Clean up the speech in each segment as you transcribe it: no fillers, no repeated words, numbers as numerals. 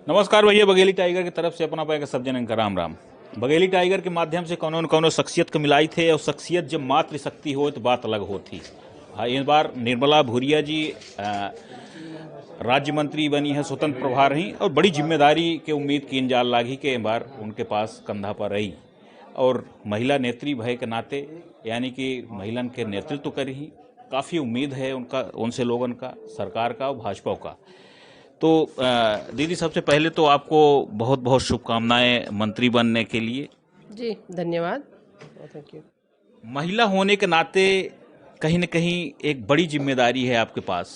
नमस्कार भैया, बघेली टाइगर की तरफ से अपना पैके सब जनन का राम राम। बघेली टाइगर के माध्यम से कौनो न कौनो शख्सियत के मिलाई थे और शख्सियत जब मातृ शक्ति हो तो बात अलग होती। हाँ, इस बार निर्मला भूरिया जी राज्य मंत्री बनी है, स्वतंत्र प्रभार रही और बड़ी जिम्मेदारी के उम्मीद की जाल लागी के बार उनके पास कंधा पर रही और महिला नेत्री भय के नाते यानी कि महिलन के नेतृत्व करी ही काफ़ी उम्मीद है उनका, उनसे लोगों का, सरकार का और भाजपा का। तो दीदी, सबसे पहले तो आपको बहुत बहुत शुभकामनाएं मंत्री बनने के लिए। जी धन्यवाद, थैंक यू। महिला होने के नाते कहीं न कहीं एक बड़ी जिम्मेदारी है आपके पास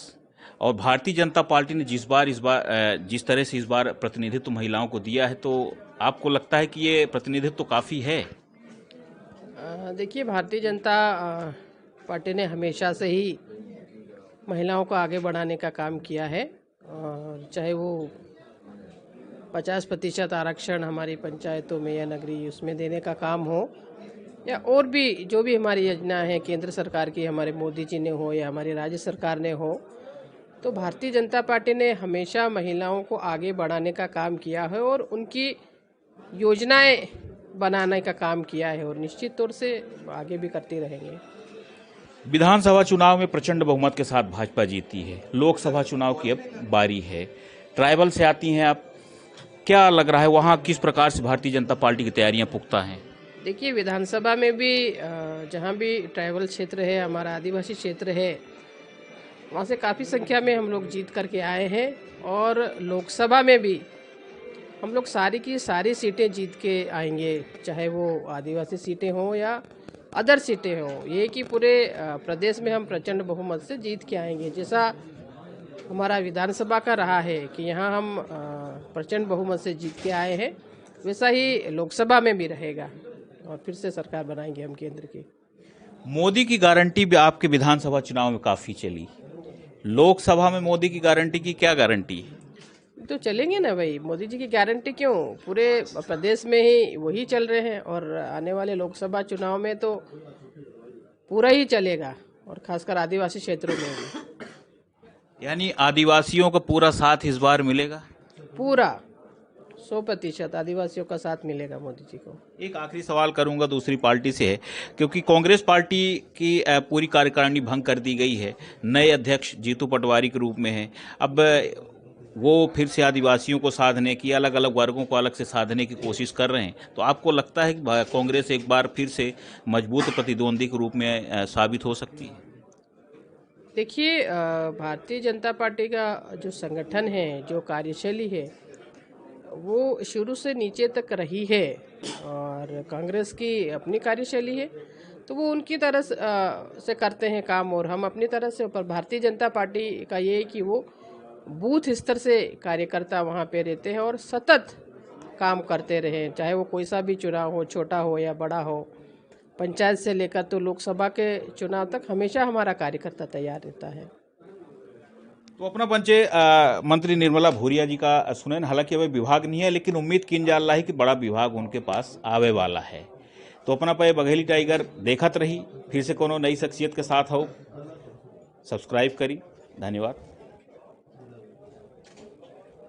और भारतीय जनता पार्टी ने जिस तरह से इस बार प्रतिनिधित्व महिलाओं को दिया है, तो आपको लगता है कि ये प्रतिनिधित्व तो काफ़ी है? देखिए, भारतीय जनता पार्टी ने हमेशा से ही महिलाओं को आगे बढ़ाने का काम किया है और चाहे वो 50% आरक्षण हमारी पंचायतों में या नगरीय उसमें देने का काम हो या और भी जो भी हमारी योजना है केंद्र सरकार की, हमारे मोदी जी ने हो या हमारी राज्य सरकार ने हो, तो भारतीय जनता पार्टी ने हमेशा महिलाओं को आगे बढ़ाने का काम किया है और उनकी योजनाएं बनाने का काम किया है और निश्चित तौर से आगे भी करते रहेंगे। विधानसभा चुनाव में प्रचंड बहुमत के साथ भाजपा जीती है, लोकसभा चुनाव की अब बारी है। ट्राइबल से आती हैं आप, क्या लग रहा है वहाँ किस प्रकार से भारतीय जनता पार्टी की तैयारियां पुख्ता हैं? देखिए, विधानसभा में भी जहाँ भी ट्राइबल क्षेत्र है, हमारा आदिवासी क्षेत्र है, वहाँ से काफ़ी संख्या में हम लोग जीत करके आए हैं और लोकसभा में भी हम लोग सारी की सारी सीटें जीत के आएंगे, चाहे वो आदिवासी सीटें हों या अदर सीटें हों। ये कि पूरे प्रदेश में हम प्रचंड बहुमत से जीत के आएंगे। जैसा हमारा विधानसभा का रहा है कि यहाँ हम प्रचंड बहुमत से जीत के आए हैं, वैसा ही लोकसभा में भी रहेगा और फिर से सरकार बनाएंगे हम केंद्र की। मोदी की गारंटी भी आपके विधानसभा चुनाव में काफ़ी चली, लोकसभा में मोदी की गारंटी की क्या गारंटी? तो चलेंगे ना भाई, मोदी जी की गारंटी क्यों, पूरे प्रदेश में ही वही चल रहे हैं और आने वाले लोकसभा चुनाव में तो पूरा ही चलेगा और खासकर आदिवासी क्षेत्रों में भी। यानी आदिवासियों का पूरा साथ इस बार मिलेगा? पूरा 100% आदिवासियों का साथ मिलेगा मोदी जी को। एक आखिरी सवाल करूंगा, दूसरी पार्टी से है, क्योंकि कांग्रेस पार्टी की पूरी कार्यकारिणी भंग कर दी गई है, नए अध्यक्ष जीतू पटवारी के रूप में है। अब वो फिर से आदिवासियों को साधने की, अलग अलग वर्गों को अलग से साधने की कोशिश कर रहे हैं, तो आपको लगता है कि कांग्रेस एक बार फिर से मजबूत प्रतिद्वंदी के रूप में साबित हो सकती है? देखिए, भारतीय जनता पार्टी का जो संगठन है, जो कार्यशैली है, वो शुरू से नीचे तक रही है और कांग्रेस की अपनी कार्यशैली है, तो वो उनकी तरह से करते हैं काम और हम अपनी तरह से। पर भारतीय जनता पार्टी का ये है कि वो बूथ स्तर से कार्यकर्ता वहाँ पे रहते हैं और सतत काम करते रहे, चाहे वो कोई सा भी चुनाव हो, छोटा हो या बड़ा हो, पंचायत से लेकर तो लोकसभा के चुनाव तक हमेशा हमारा कार्यकर्ता तैयार रहता है। तो अपना पंचे मंत्री निर्मला भूरिया जी का सुनैन, हालांकि अभी विभाग नहीं है, लेकिन उम्मीद की जा है कि बड़ा विभाग उनके पास आवे वाला है। तो अपना पे बघेली टाइगर देखत रही, फिर से कोनो नई शख्सियत के साथ हो। सब्सक्राइब करी। धन्यवाद।